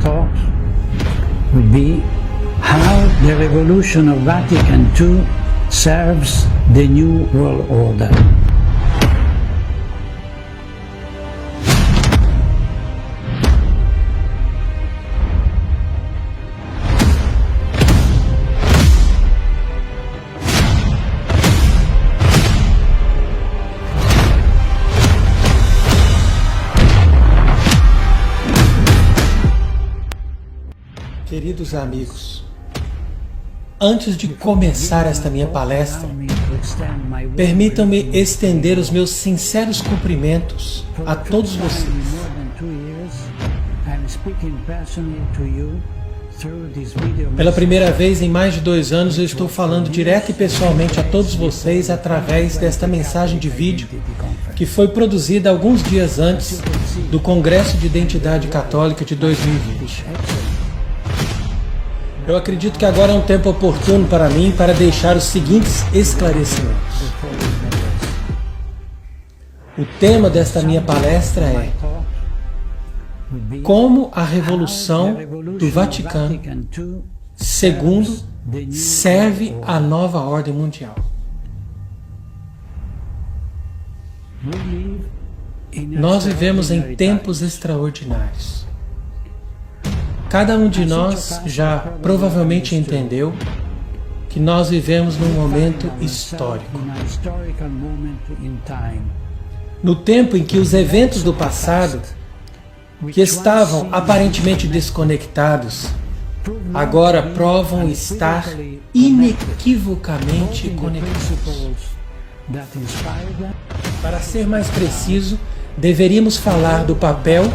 talk would be how the revolution of Vatican II serves the new world order. Queridos amigos, antes de começar esta minha palestra, permitam-me estender os meus sinceros cumprimentos a todos vocês. Pela primeira vez em mais de 2 anos, eu estou falando direto e pessoalmente a todos vocês através desta mensagem de vídeo que foi produzida alguns dias antes do Congresso de Identidade Católica de 2020. Eu acredito que agora é um tempo oportuno para mim para deixar os seguintes esclarecimentos. O tema desta minha palestra é como a Revolução do Vaticano II serve à nova ordem mundial. Nós vivemos em tempos extraordinários. Cada um de nós já provavelmente entendeu que nós vivemos num momento histórico. No tempo em que os eventos do passado, que estavam aparentemente desconectados, agora provam estar inequivocamente conectados. Para ser mais preciso, deveríamos falar do papel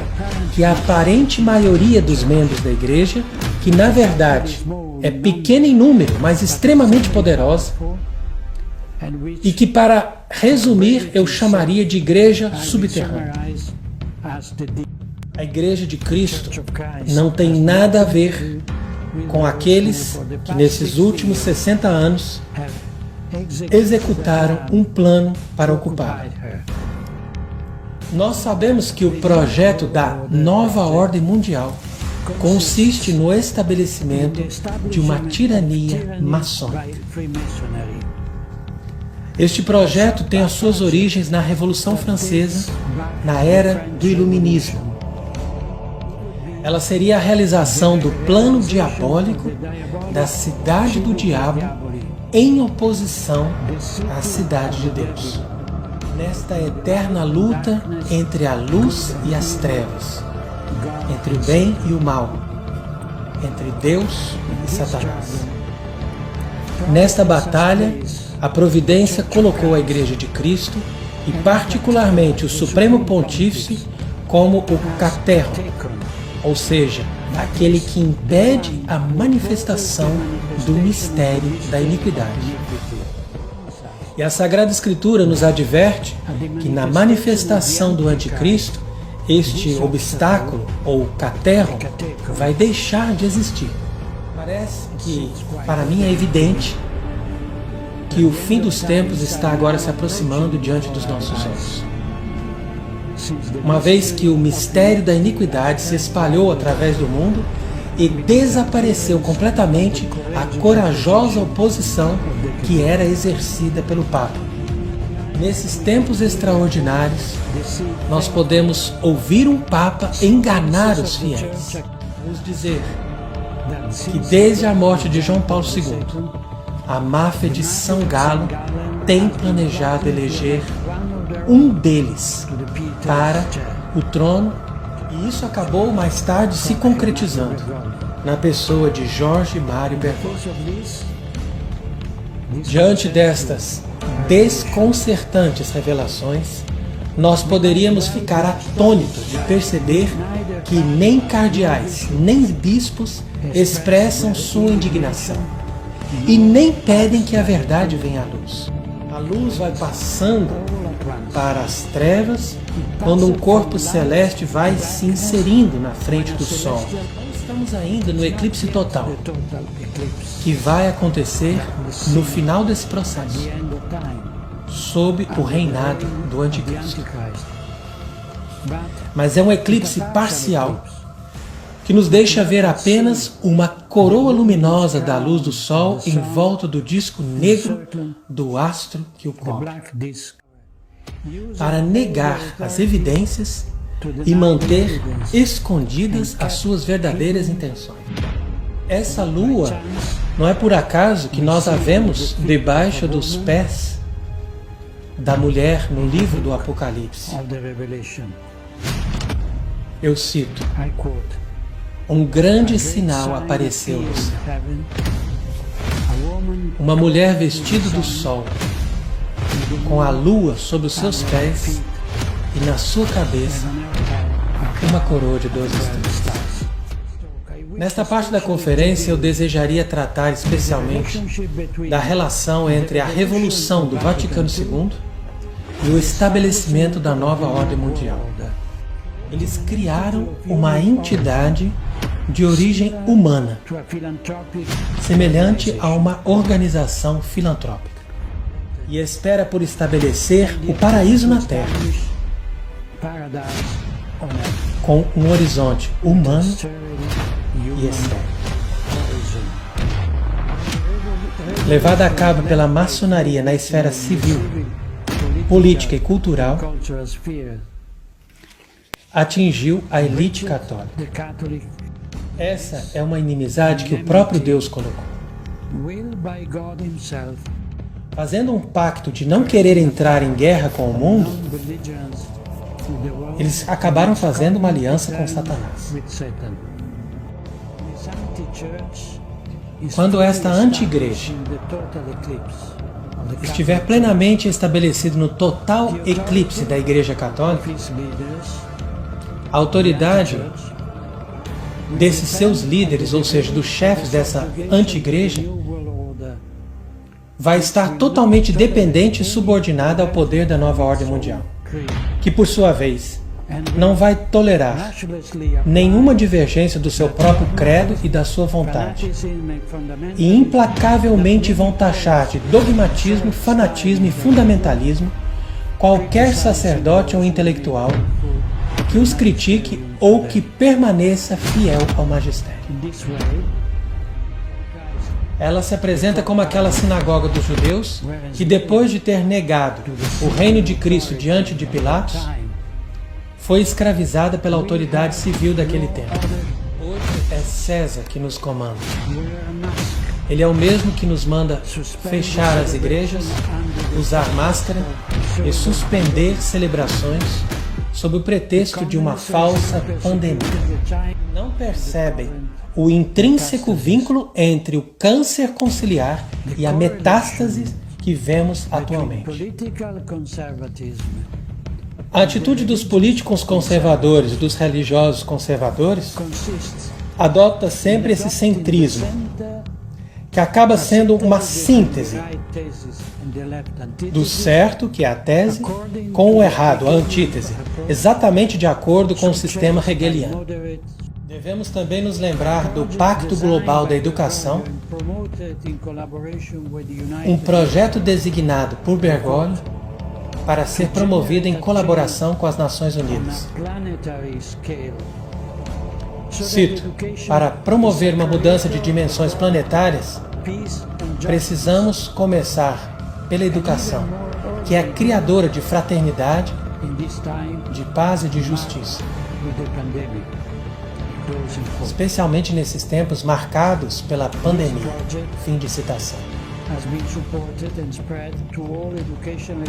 que a aparente maioria dos membros da Igreja, que na verdade é pequena em número, mas extremamente poderosa, e que, para resumir, eu chamaria de Igreja subterrânea. A Igreja de Cristo não tem nada a ver com aqueles que nesses últimos 60 anos executaram um plano para ocupá-la. Nós sabemos que o projeto da nova ordem mundial consiste no estabelecimento de uma tirania maçônica. Este projeto tem as suas origens na Revolução Francesa, na era do Iluminismo. Ela seria a realização do plano diabólico da cidade do diabo em oposição à cidade de Deus. Nesta eterna luta entre a luz e as trevas, entre o bem e o mal, entre Deus e Satanás. Nesta batalha, a providência colocou a Igreja de Cristo, e particularmente o Supremo Pontífice, como o caterro, ou seja, aquele que impede a manifestação do mistério da iniquidade. E a Sagrada Escritura nos adverte que na manifestação do Anticristo, este obstáculo, ou caterro, vai deixar de existir. Parece que, para mim, é evidente que o fim dos tempos está agora se aproximando diante dos nossos olhos. Uma vez que o mistério da iniquidade se espalhou através do mundo e desapareceu completamente a corajosa oposição que era exercida pelo Papa. Nesses tempos extraordinários, nós podemos ouvir um Papa enganar os fiéis. Vamos dizer que desde a morte de João Paulo II, a máfia de São Galo tem planejado eleger um deles para o trono, e isso acabou mais tarde se concretizando na pessoa de Jorge Mário Bergoglio. Diante destas desconcertantes revelações, nós poderíamos ficar atônitos de perceber que nem cardeais, nem bispos expressam sua indignação e nem pedem que a verdade venha à luz. A luz vai passando para as trevas quando um corpo celeste vai se inserindo na frente do sol. Estamos ainda no eclipse total, que vai acontecer no final desse processo, sob o reinado do Anticristo. Mas é um eclipse parcial, que nos deixa ver apenas uma coroa luminosa da luz do Sol em volta do disco negro do astro que o cobre, para negar as evidências e manter escondidas as suas verdadeiras intenções. Essa lua não é por acaso que nós a vemos debaixo dos pés da mulher no livro do Apocalipse. Eu cito: um grande sinal apareceu no céu. Uma mulher vestida do sol, com a lua sob os seus pés e na sua cabeça uma coroa de 12 estrelas. Nesta parte da conferência eu desejaria tratar especialmente da relação entre a Revolução do Vaticano II e o estabelecimento da nova ordem mundial. Eles criaram uma entidade de origem humana, semelhante a uma organização filantrópica, e espera por estabelecer o paraíso na Terra, com um horizonte humano e estéril. Levada a cabo pela maçonaria na esfera civil, política e cultural, atingiu a elite católica. Essa é uma inimizade que o próprio Deus colocou. Fazendo um pacto de não querer entrar em guerra com o mundo, eles acabaram fazendo uma aliança com Satanás. Quando esta anti-igreja estiver plenamente estabelecida no total eclipse da Igreja Católica, a autoridade desses seus líderes, ou seja, dos chefes dessa anti-igreja, vai estar totalmente dependente e subordinada ao poder da nova ordem mundial, que por sua vez não vai tolerar nenhuma divergência do seu próprio credo e da sua vontade, e implacavelmente vão taxar de dogmatismo, fanatismo e fundamentalismo qualquer sacerdote ou intelectual que os critique ou que permaneça fiel ao magistério. Ela se apresenta como aquela sinagoga dos judeus que, depois de ter negado o reino de Cristo diante de Pilatos, foi escravizada pela autoridade civil daquele tempo. Hoje é César que nos comanda. Ele é o mesmo que nos manda fechar as igrejas, usar máscara e suspender celebrações sob o pretexto de uma falsa pandemia. Não percebem o intrínseco vínculo entre o câncer conciliar e a metástase que vemos atualmente. A atitude dos políticos conservadores e dos religiosos conservadores adota sempre esse centrismo, que acaba sendo uma síntese do certo, que é a tese, com o errado, a antítese, exatamente de acordo com o sistema hegeliano. Devemos também nos lembrar do Pacto Global da Educação, um projeto designado por Bergoglio para ser promovido em colaboração com as Nações Unidas. Cito: para promover uma mudança de dimensões planetárias, precisamos começar pela educação, que é a criadora de fraternidade, de paz e de justiça. Especialmente nesses tempos marcados pela pandemia. Fim de citação.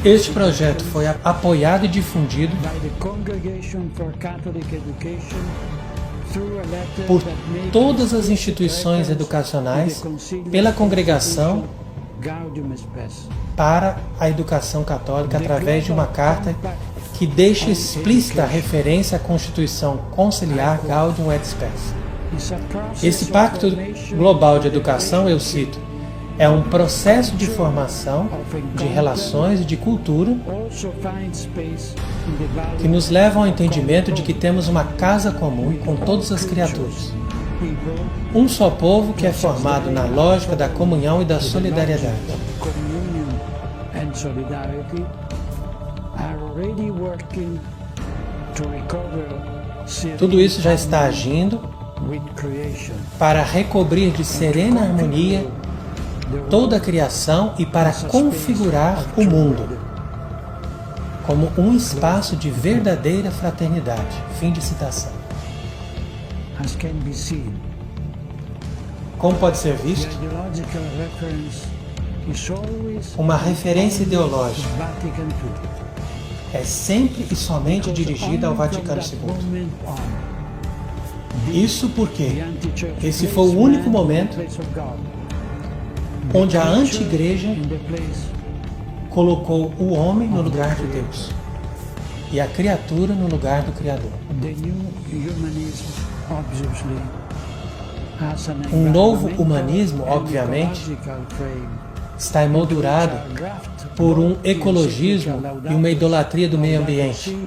Este projeto foi apoiado e difundido por todas as instituições educacionais, pela Congregação para a Educação Católica, através de uma carta que deixa explícita a referência à Constituição Conciliar Gaudium et Spes. Esse Pacto Global de Educação, eu cito, é um processo de formação, de relações e de cultura que nos leva ao entendimento de que temos uma casa comum com todas as criaturas. Um só povo que é formado na lógica da comunhão e da solidariedade. Tudo isso já está agindo with creation, para recobrir de serena harmonia toda a criação e para configurar o mundo como um espaço de verdadeira fraternidade. Fim de citação. as can be seen. Como pode ser The visto, ideological reference is always uma referência ideológica Vatican II. é sempre e somente dirigida ao Vaticano II. Moment on, Isso porque the anti-church esse foi o único momento onde a anti-igreja in the place colocou o homem no lugar de Deus e a criatura no lugar do Criador. the new humanism, obviously, has an Um novo environmental humanismo, and obviamente, ecological frame está emoldurado por um ecologismo e uma idolatria do meio ambiente,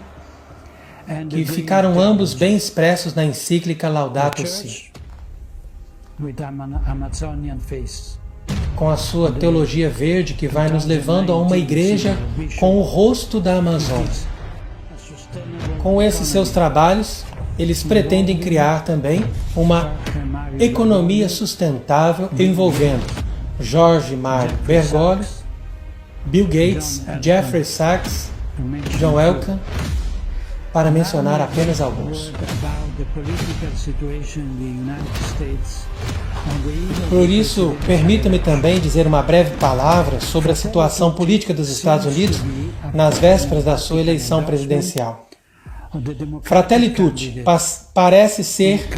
que ficaram ambos bem expressos na encíclica Laudato Si, with Amazonian face. com a sua teologia verde que vai nos levando a uma igreja com o rosto da Amazônia. Com esses seus trabalhos, eles pretendem criar também uma economia sustentável envolvendo Jorge Mário Bergoglio, Bill Gates, Jeffrey Sachs, John Elkann, para mencionar apenas alguns. Por isso, permita-me também dizer uma breve palavra sobre a situação política dos Estados Unidos nas vésperas da sua eleição presidencial. Fratelli Tutti parece ser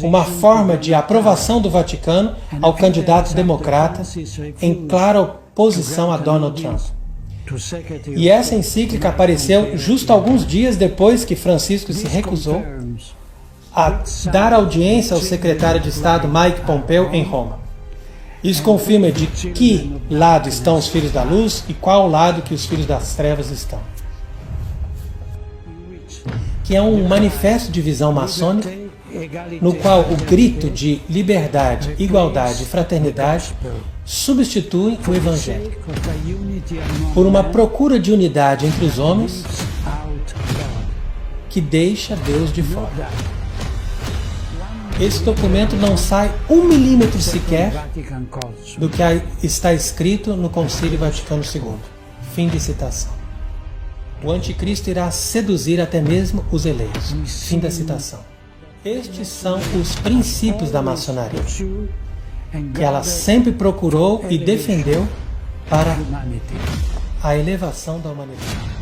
uma forma de aprovação do Vaticano ao candidato democrata em clara oposição a Donald Trump. E essa encíclica apareceu justo alguns dias depois que Francisco se recusou a dar audiência ao secretário de Estado Mike Pompeo em Roma. Isso confirma de que lado estão os filhos da luz e qual lado que os filhos das trevas estão. Que é um manifesto de visão maçônica, no qual o grito de liberdade, igualdade e fraternidade substitui o Evangelho por uma procura de unidade entre os homens que deixa Deus de fora. Esse documento não sai 1 milímetro sequer do que está escrito no Concílio Vaticano II. Fim de citação. O anticristo irá seduzir até mesmo os eleitos. Fim da citação. Estes são os princípios da maçonaria, que ela sempre procurou e defendeu para a elevação da humanidade.